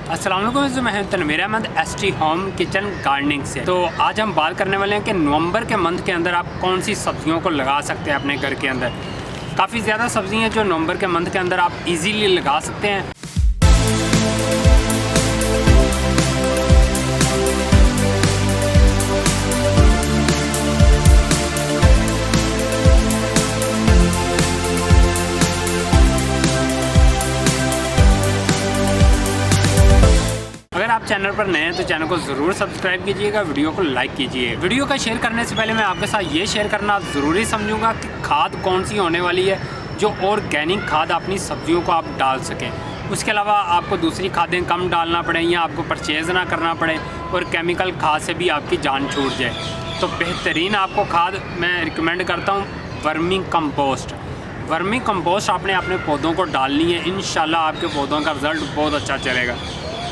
अस्सलाम वालेकुम, मैं हूं Tanveer Ahmed ST home kitchen gardening से। तो आज हम बात करने वाले हैं कि नवंबर के मंथ के अंदर आप कौन सी सब्जियों को लगा सकते हैं अपने घर के अंदर। काफ़ी ज़्यादा सब्ज़ी हैं जो नवंबर के मंथ के अंदर आप इजीली लगा सकते हैं। अगर आप चैनल पर नए हैं तो चैनल को ज़रूर सब्सक्राइब कीजिएगा, वीडियो को लाइक कीजिए। वीडियो का शेयर करने से पहले मैं आपके साथ ये शेयर करना ज़रूरी समझूंगा कि खाद कौन सी होने वाली है जो ऑर्गेनिक खाद अपनी सब्जियों को आप डाल सकें। उसके अलावा आपको दूसरी खादें कम डालना पड़े या आपको परचेज़ ना करना पड़े और केमिकल खाद से भी आपकी जान छूट जाए। तो बेहतरीन आपको खाद मैं रिकमेंड करता हूँ वर्मी कंपोस्ट। वर्मी कंपोस्ट आपने अपने पौधों को डालनी है, इंशाल्लाह आपके पौधों का रिज़ल्ट बहुत अच्छा चलेगा।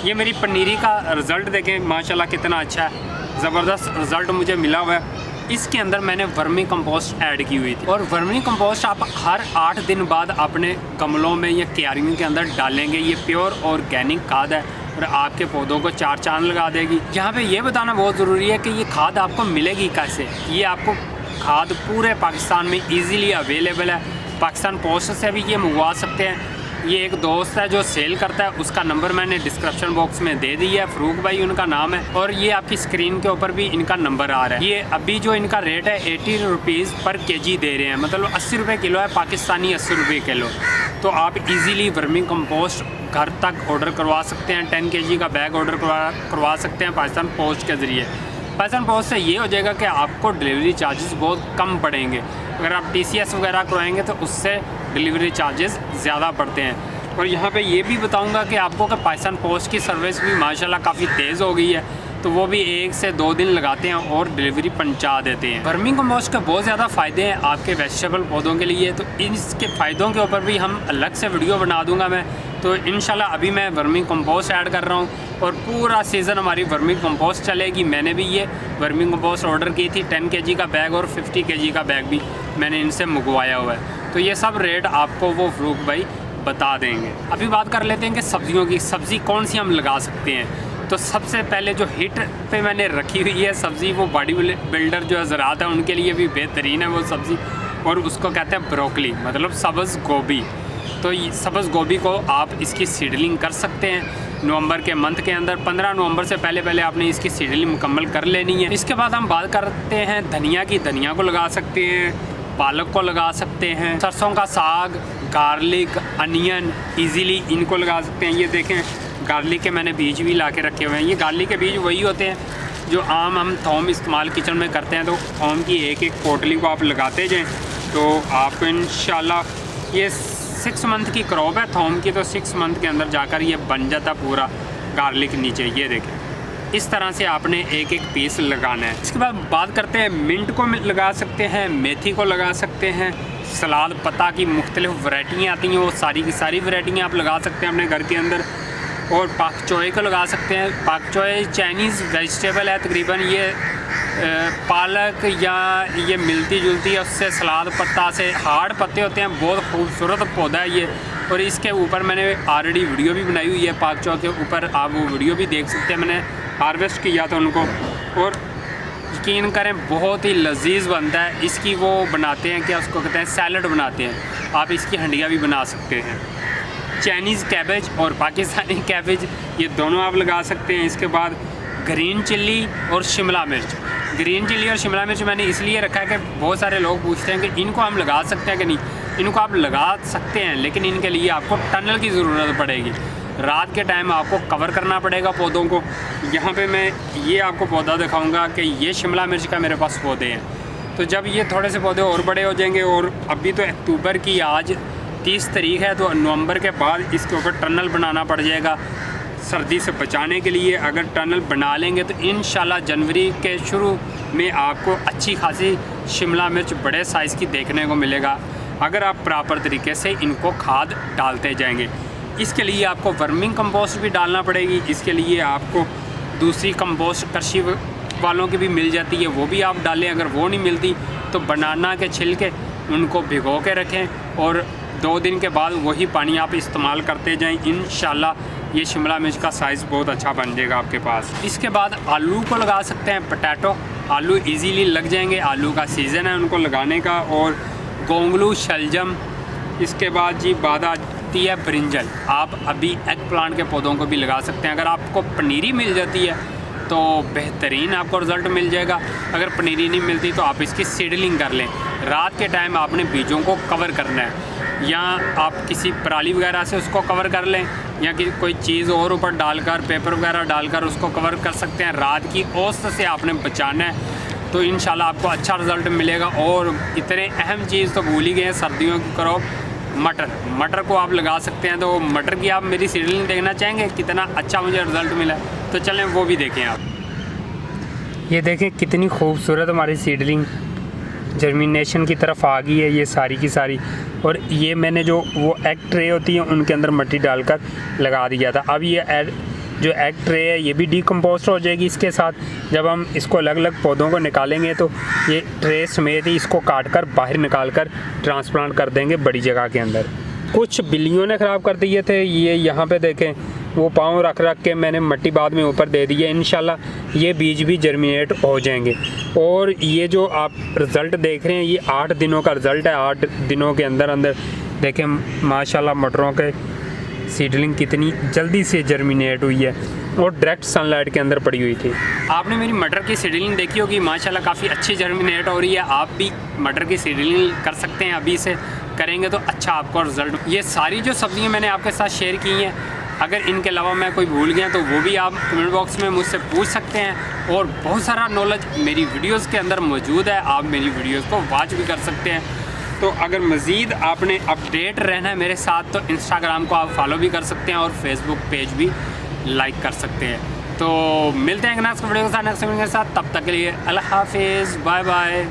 ये मेरी पनीरी का रिज़ल्ट देखें, माशाल्लाह कितना अच्छा है, ज़बरदस्त रिज़ल्ट मुझे मिला हुआ है। इसके अंदर मैंने वर्मी कंपोस्ट ऐड की हुई थी और वर्मी कंपोस्ट आप हर 8 दिन बाद अपने गमलों में या क्यारियों के अंदर डालेंगे। ये प्योर ऑर्गेनिक खाद है और आपके पौधों को 4 चांद लगा देगी। यहाँ पे ये बताना बहुत ज़रूरी है कि ये खाद आपको मिलेगी कैसे। ये आपको खाद पूरे पाकिस्तान में ईज़िली अवेलेबल है। पाकिस्तान पोस्ट से भी ये मंगवा सकते हैं। ये एक दोस्त है जो सेल करता है, उसका नंबर मैंने डिस्क्रिप्शन बॉक्स में दे दिया है, फ़रूक भाई उनका नाम है और ये आपकी स्क्रीन के ऊपर भी इनका नंबर आ रहा है। ये अभी जो इनका रेट है 80 रुपीज़ पर केजी दे रहे हैं, मतलब 80 रुपये किलो है, पाकिस्तानी 80 रुपये किलो। तो आप इजीली वर्मी कंपोस्ट घर तक ऑर्डर करवा सकते हैं। 10 kg का बैग ऑर्डर करवा सकते हैं पाकिस्तान पोस्ट के ज़रिए। पाकिस्तान पोस्ट से ये हो जाएगा कि आपको डिलीवरी चार्जेस बहुत कम पड़ेंगे। अगर आप TCS वगैरह करवाएंगे तो उससे डिलीवरी चार्जेस ज़्यादा पड़ते हैं। और यहाँ पे ये भी बताऊँगा कि आपको कि पाकिस्तान पोस्ट की सर्विस भी माशाल्लाह काफ़ी तेज़ हो गई है, तो वो भी 1 से 2 दिन लगाते हैं और डिलीवरी पहुँचा देते हैं। वर्मी कंपोस्ट के बहुत ज़्यादा फ़ायदे हैं आपके वेजिटेबल पौधों के लिए, तो इसके फ़ायदों के ऊपर भी हम अलग से वीडियो बना दूँगा मैं। तो इंशाल्लाह अभी मैं वर्मी कंपोस्ट ऐड कर रहा हूँ और पूरा सीज़न हमारी वर्मी कंपोस्ट चलेगी। मैंने भी ये वर्मी कंपोस्ट ऑर्डर की थी, 10 kg का बैग और 50 kg का बैग भी मैंने इनसे मंगवाया हुआ है। तो ये सब रेट आपको वो फ़रूक भाई बता देंगे। अभी बात कर लेते हैं कि सब्जियों की, सब्ज़ी कौन सी हम लगा सकते हैं। तो सबसे पहले जो हिट पे मैंने रखी हुई है सब्ज़ी, वो बॉडी बिल्डर जो ज़राअत है उनके लिए भी बेहतरीन है वो सब्ज़ी, और उसको कहते हैं ब्रोकली, मतलब सब्ज़ गोभी। तो सब्ज़ गोभी को आप इसकी सीडलिंग कर सकते हैं नवंबर के मंथ के अंदर। 15 नवंबर से पहले आपने इसकी सीडलिंग मुकम्मल कर लेनी है। इसके बाद हम बात करते हैं धनिया की। धनिया को लगा सकते हैं, पालक को लगा सकते हैं, सरसों का साग, गार्लिक, अनियन, इजीली इनको लगा सकते हैं। ये देखें गार्लिक के मैंने बीज भी ला के रखे हुए हैं। ये गार्लिक के बीज वही होते हैं जो आम हम थोम इस्तेमाल किचन में करते हैं। तो थोम की एक पोटली को आप लगाते जाएँ तो आपको इंशाल्लाह ये 6 मंथ की क्रॉप है थोम की, तो 6 मंथ के अंदर जाकर ये बन जाता पूरा गार्लिक नीचे। ये देखें इस तरह से आपने एक पीस लगाना है। इसके बाद बात करते हैं मिंट को लगा सकते हैं, मेथी को लगा सकते हैं, सलाद पत्ता की मुख्तलिफ वैरायटियाँ आती हैं, वो सारी की सारी वैरायटियाँ आप लगा सकते हैं अपने घर के अंदर। और पाक चोए को लगा सकते हैं। पाक चोए चाइनीज़ वेजिटेबल है तकरीबन, ये पालक या ये मिलती जुलती है उससे, सलाद पत्ता से। हार्ड पत्ते होते हैं, बहुत खूबसूरत पौधा है ये। और इसके ऊपर मैंने ऑलरेडी वीडियो भी बनाई हुई है, पाक चोए के ऊपर आप वो वीडियो भी देख सकते हैं। मैंने हार्वेस्ट किया था उनको, और यकीन करें बहुत ही लजीज बनता है। इसकी वो बनाते हैं क्या उसको कहते हैं, सैलड बनाते हैं। आप इसकी हंडिया भी बना सकते हैं। चाइनीज़ कैबेज और पाकिस्तानी कैबेज ये दोनों आप लगा सकते हैं। इसके बाद ग्रीन चिल्ली और शिमला मिर्च। ग्रीन चिल्ली और शिमला मिर्च मैंने इसलिए रखा है कि बहुत सारे लोग पूछते हैं कि इनको हम लगा सकते हैं कि नहीं। इनको आप लगा सकते हैं, लेकिन इनके लिए आपको टनल की ज़रूरत पड़ेगी। रात के टाइम आपको कवर करना पड़ेगा पौधों को। यहाँ पे मैं ये आपको पौधा दिखाऊंगा कि ये शिमला मिर्च का मेरे पास पौधे हैं। तो जब ये थोड़े से पौधे और बड़े हो जाएंगे, और अभी तो अक्टूबर की आज 30 तारीख है, तो नवंबर के बाद इसके ऊपर टनल बनाना पड़ जाएगा सर्दी से बचाने के लिए। अगर टनल बना लेंगे तो इंशाल्लाह जनवरी के शुरू में आपको अच्छी खासी शिमला मिर्च बड़े साइज़ की देखने को मिलेगा, अगर आप प्रॉपर तरीके से इनको खाद डालते जाएंगे। इसके लिए आपको वर्मिंग कंपोस्ट भी डालना पड़ेगी। इसके लिए आपको दूसरी कंपोस्ट कृषि वालों की भी मिल जाती है, वो भी आप डालें। अगर वो नहीं मिलती तो बनाना के छिलके उनको भिगो के रखें और 2 दिन के बाद वही पानी आप इस्तेमाल करते जाएं। इंशाल्लाह ये शिमला मिर्च का साइज़ बहुत अच्छा बन जाएगा आपके पास। इसके बाद आलू को लगा सकते हैं, पोटैटो। आलू इजीली लग जाएंगे, आलू का सीज़न है उनको लगाने का। और गोंगलू, शलजम। इसके बाद जी बाद आती है ब्रिंजल। आप अभी एग प्लांट के पौधों को भी लगा सकते हैं। अगर आपको पनीरी मिल जाती है तो बेहतरीन आपको रिज़ल्ट मिल जाएगा। अगर पनीरी नहीं मिलती तो आप इसकी सीडलिंग कर लें। रात के टाइम आपने बीजों को कवर करना है, या आप किसी पराली वगैरह से उसको कवर कर लें, या कि कोई चीज़ और ऊपर डालकर, पेपर वगैरह डालकर उसको कवर कर सकते हैं। रात की औसत से आपने बचाना है, तो इंशाल्लाह आपको अच्छा रिज़ल्ट मिलेगा। और इतने अहम चीज़ तो भूल ही गए हैं, सर्दियों की क्रॉप मटर को आप लगा सकते हैं। तो मटर की आप मेरी सीडलिंग देखना चाहेंगे कितना अच्छा मुझे रिज़ल्ट मिला, तो चलें वो भी देखें आप। ये देखें कितनी खूबसूरत हमारी सीडलिंग जर्मिनेशन की तरफ आ गई है, ये सारी की सारी। और ये मैंने जो वो एग ट्रे होती है उनके अंदर मिट्टी डालकर लगा दिया था। अब ये जो एग ट्रे है ये भी डिकम्पोस्ट हो जाएगी इसके साथ। जब हम इसको अलग अलग पौधों को निकालेंगे तो ये ट्रे समेत ही इसको काट कर बाहर निकाल कर ट्रांसप्लांट कर देंगे बड़ी जगह के अंदर। कुछ बिल्लियों ने ख़राब कर दिए थे ये, यहाँ पे देखें वो पाँव रख के मैंने मिट्टी बाद में ऊपर दे दी है। इंशाल्लाह ये बीज भी जर्मिनेट हो जाएंगे। और ये जो आप रिज़ल्ट देख रहे हैं ये 8 दिनों का रिज़ल्ट है। 8 दिनों के अंदर अंदर देखें माशाल्लाह मटरों के सीडलिंग कितनी जल्दी से जर्मिनेट हुई है और डायरेक्ट सनलाइट के अंदर पड़ी हुई थी। आपने मेरी मटर की सीडलिंग देखी होगी, माशाल्लाह काफ़ी अच्छी जर्मिनेट हो रही है। आप भी मटर की सीडलिंग कर सकते हैं, अभी से करेंगे तो अच्छा आपको रिज़ल्ट। ये सारी जो सब्ज़ियाँ मैंने आपके साथ शेयर की हैं, अगर इनके अलावा मैं कोई भूल गया तो वो भी आप कमेंट बॉक्स में मुझसे पूछ सकते हैं। और बहुत सारा नॉलेज मेरी वीडियोस के अंदर मौजूद है, आप मेरी वीडियोस को वॉच भी कर सकते हैं। तो अगर मज़ीद आपने अपडेट रहना है मेरे साथ तो इंस्टाग्राम को आप फॉलो भी कर सकते हैं और फेसबुक पेज भी लाइक कर सकते हैं। तो मिलते हैं नेक्स्ट वीडियो के साथ, नेक्स्ट वीडियो के साथ। तब तक के लिए अल्लाह हाफिज़, बाय बाय।